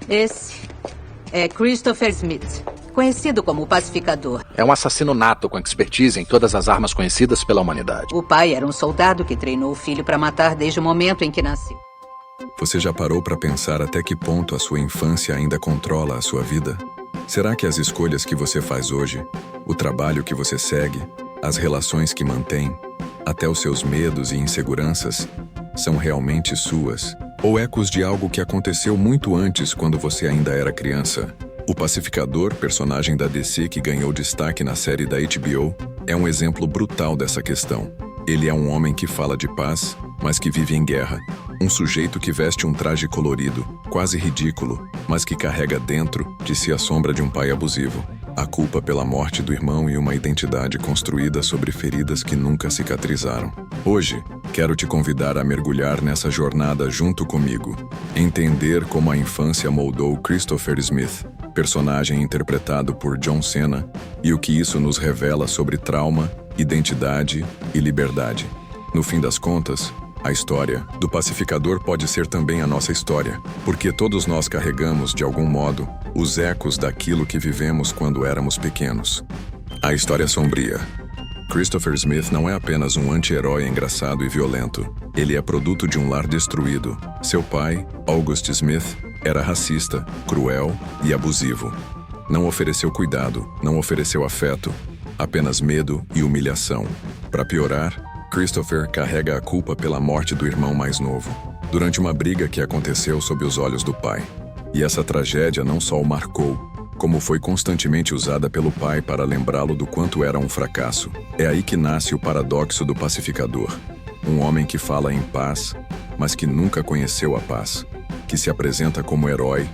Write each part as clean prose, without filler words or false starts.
Esse é Christopher Smith, conhecido como o Pacificador. É um assassino nato com expertise em todas as armas conhecidas pela humanidade. O pai era um soldado que treinou o filho para matar desde o momento em que nasceu. Você já parou para pensar até que ponto a sua infância ainda controla a sua vida? Será que as escolhas que você faz hoje, o trabalho que você segue, as relações que mantém, até os seus medos e inseguranças, são realmente suas? Ou ecos de algo que aconteceu muito antes, quando você ainda era criança? O Pacificador, personagem da DC que ganhou destaque na série da HBO, é um exemplo brutal dessa questão. Ele é um homem que fala de paz, mas que vive em guerra. Um sujeito que veste um traje colorido, quase ridículo, mas que carrega dentro de si a sombra de um pai abusivo. A culpa pela morte do irmão e uma identidade construída sobre feridas que nunca cicatrizaram. Hoje, quero te convidar a mergulhar nessa jornada junto comigo. Entender como a infância moldou Christopher Smith, personagem interpretado por John Cena, e o que isso nos revela sobre trauma, identidade e liberdade. No fim das contas, a história do Pacificador pode ser também a nossa história, porque todos nós carregamos, de algum modo, os ecos daquilo que vivemos quando éramos pequenos. A história sombria. Christopher Smith não é apenas um anti-herói engraçado e violento. Ele é produto de um lar destruído. Seu pai, August Smith, era racista, cruel e abusivo. Não ofereceu cuidado, não ofereceu afeto, apenas medo e humilhação. Para piorar, Christopher carrega a culpa pela morte do irmão mais novo, durante uma briga que aconteceu sob os olhos do pai. E essa tragédia não só o marcou, como foi constantemente usada pelo pai para lembrá-lo do quanto era um fracasso. É aí que nasce o paradoxo do Pacificador. Um homem que fala em paz, mas que nunca conheceu a paz. Que se apresenta como herói,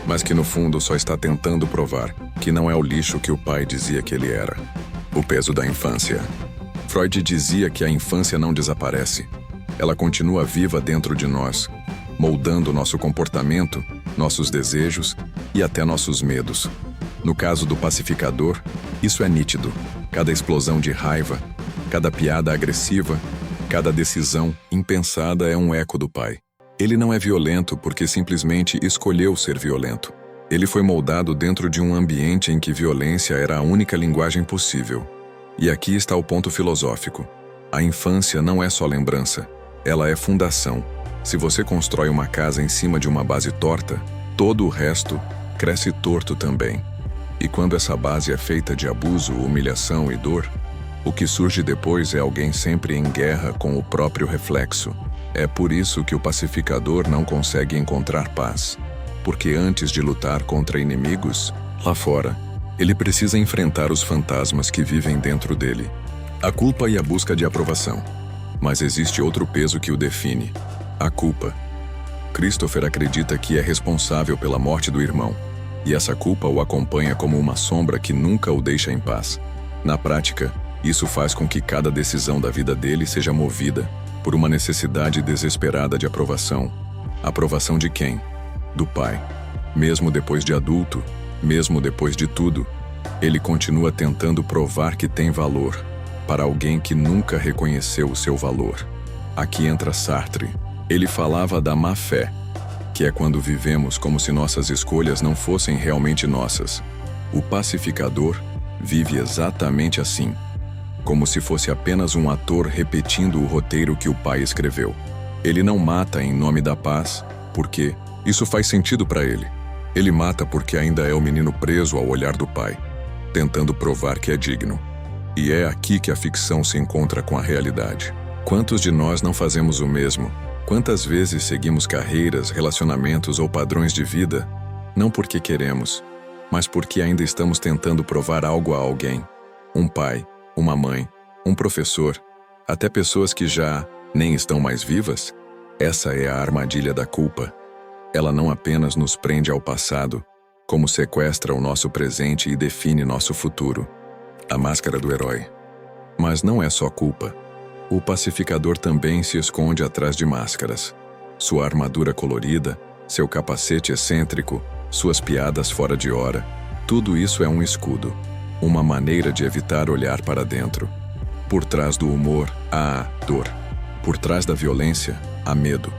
mas que no fundo só está tentando provar que não é o lixo que o pai dizia que ele era. O peso da infância. Freud dizia que a infância não desaparece. Ela continua viva dentro de nós, moldando nosso comportamento, nossos desejos e até nossos medos. No caso do Pacificador, isso é nítido. Cada explosão de raiva, cada piada agressiva, cada decisão impensada é um eco do pai. Ele não é violento porque simplesmente escolheu ser violento. Ele foi moldado dentro de um ambiente em que violência era a única linguagem possível. E aqui está o ponto filosófico. A infância não é só lembrança, ela é fundação. Se você constrói uma casa em cima de uma base torta, todo o resto cresce torto também. E quando essa base é feita de abuso, humilhação e dor, o que surge depois é alguém sempre em guerra com o próprio reflexo. É por isso que o Pacificador não consegue encontrar paz. Porque antes de lutar contra inimigos, lá fora, ele precisa enfrentar os fantasmas que vivem dentro dele. A culpa e a busca de aprovação. Mas existe outro peso que o define. A culpa. Christopher acredita que é responsável pela morte do irmão. E essa culpa o acompanha como uma sombra que nunca o deixa em paz. Na prática, isso faz com que cada decisão da vida dele seja movida por uma necessidade desesperada de aprovação. Aprovação de quem? Do pai. Mesmo depois de adulto, mesmo depois de tudo, ele continua tentando provar que tem valor para alguém que nunca reconheceu o seu valor. Aqui entra Sartre. Ele falava da má fé, que é quando vivemos como se nossas escolhas não fossem realmente nossas. O Pacificador vive exatamente assim, como se fosse apenas um ator repetindo o roteiro que o pai escreveu. Ele não mata em nome da paz, porque isso faz sentido para ele. Ele mata porque ainda é o menino preso ao olhar do pai, tentando provar que é digno. E é aqui que a ficção se encontra com a realidade. Quantos de nós não fazemos o mesmo? Quantas vezes seguimos carreiras, relacionamentos ou padrões de vida, não porque queremos, mas porque ainda estamos tentando provar algo a alguém? Um pai, uma mãe, um professor, até pessoas que já nem estão mais vivas? Essa é a armadilha da culpa. Ela não apenas nos prende ao passado, como sequestra o nosso presente e define nosso futuro. A máscara do herói. Mas não é só culpa. O Pacificador também se esconde atrás de máscaras. Sua armadura colorida, seu capacete excêntrico, suas piadas fora de hora, tudo isso é um escudo. Uma maneira de evitar olhar para dentro. Por trás do humor, há dor. Por trás da violência, há medo.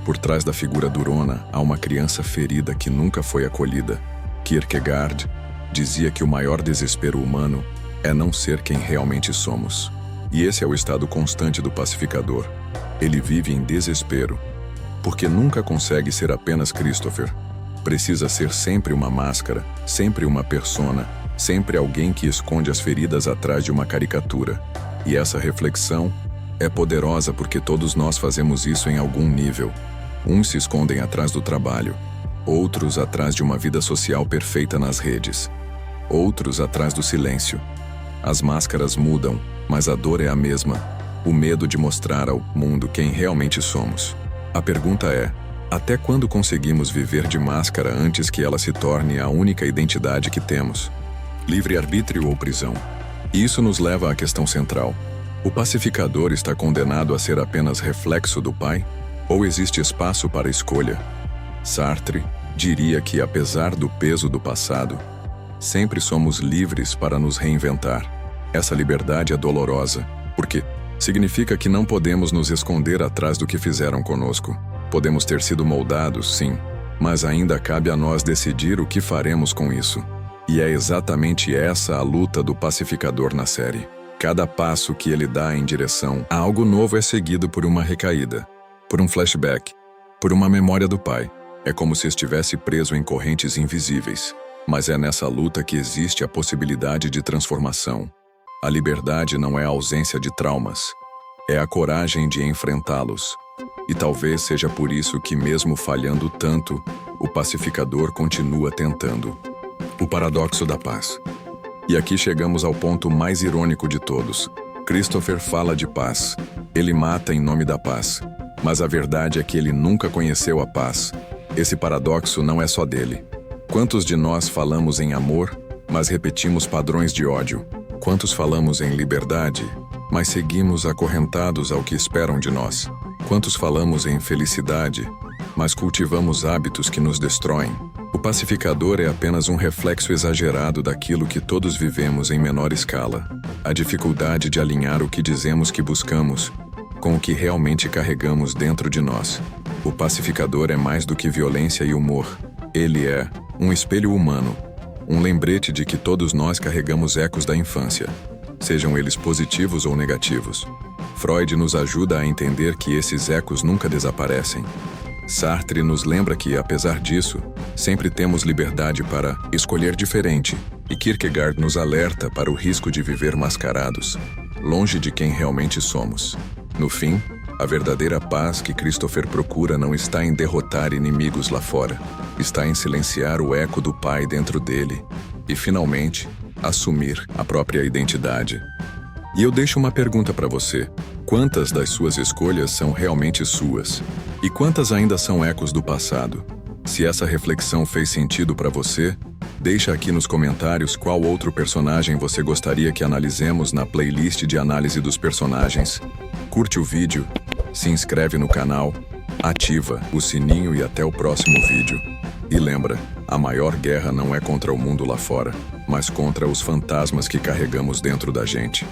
Por trás da figura durona há uma criança ferida que nunca foi acolhida. Kierkegaard dizia que o maior desespero humano é não ser quem realmente somos. E esse é o estado constante do pacificador. Ele vive em desespero, porque nunca consegue ser apenas Christopher. Precisa ser sempre uma máscara, sempre uma persona, sempre alguém que esconde as feridas atrás de uma caricatura. E essa reflexão é poderosa porque todos nós fazemos isso em algum nível. Uns se escondem atrás do trabalho, outros atrás de uma vida social perfeita nas redes, outros atrás do silêncio. As máscaras mudam, mas a dor é a mesma, o medo de mostrar ao mundo quem realmente somos. A pergunta é: até quando conseguimos viver de máscara antes que ela se torne a única identidade que temos? Livre-arbítrio ou prisão? E isso nos leva à questão central. O pacificador está condenado a ser apenas reflexo do Pai? Ou existe espaço para escolha? Sartre diria que, apesar do peso do passado, sempre somos livres para nos reinventar. Essa liberdade é dolorosa, porque significa que não podemos nos esconder atrás do que fizeram conosco. Podemos ter sido moldados, sim, mas ainda cabe a nós decidir o que faremos com isso. E é exatamente essa a luta do pacificador na série. Cada passo que ele dá em direção a algo novo é seguido por uma recaída, por um flashback, por uma memória do pai. É como se estivesse preso em correntes invisíveis. Mas é nessa luta que existe a possibilidade de transformação. A liberdade não é a ausência de traumas, é a coragem de enfrentá-los. E talvez seja por isso que, mesmo falhando tanto, o pacificador continua tentando. O paradoxo da paz. E aqui chegamos ao ponto mais irônico de todos. Christopher fala de paz. Ele mata em nome da paz. Mas a verdade é que ele nunca conheceu a paz. Esse paradoxo não é só dele. Quantos de nós falamos em amor, mas repetimos padrões de ódio? Quantos falamos em liberdade, mas seguimos acorrentados ao que esperam de nós? Quantos falamos em felicidade, mas cultivamos hábitos que nos destroem? O pacificador é apenas um reflexo exagerado daquilo que todos vivemos em menor escala. A dificuldade de alinhar o que dizemos que buscamos com o que realmente carregamos dentro de nós. O pacificador é mais do que violência e humor. Ele é um espelho humano, um lembrete de que todos nós carregamos ecos da infância, sejam eles positivos ou negativos. Freud nos ajuda a entender que esses ecos nunca desaparecem. Sartre nos lembra que, apesar disso, sempre temos liberdade para escolher diferente, e Kierkegaard nos alerta para o risco de viver mascarados, longe de quem realmente somos. No fim, a verdadeira paz que Christopher procura não está em derrotar inimigos lá fora, está em silenciar o eco do pai dentro dele e, finalmente, assumir a própria identidade. E eu deixo uma pergunta para você: quantas das suas escolhas são realmente suas? E quantas ainda são ecos do passado? Se essa reflexão fez sentido para você, deixa aqui nos comentários qual outro personagem você gostaria que analisemos na playlist de análise dos personagens. Curte o vídeo, se inscreve no canal, ativa o sininho e até o próximo vídeo. E lembra, a maior guerra não é contra o mundo lá fora, mas contra os fantasmas que carregamos dentro da gente.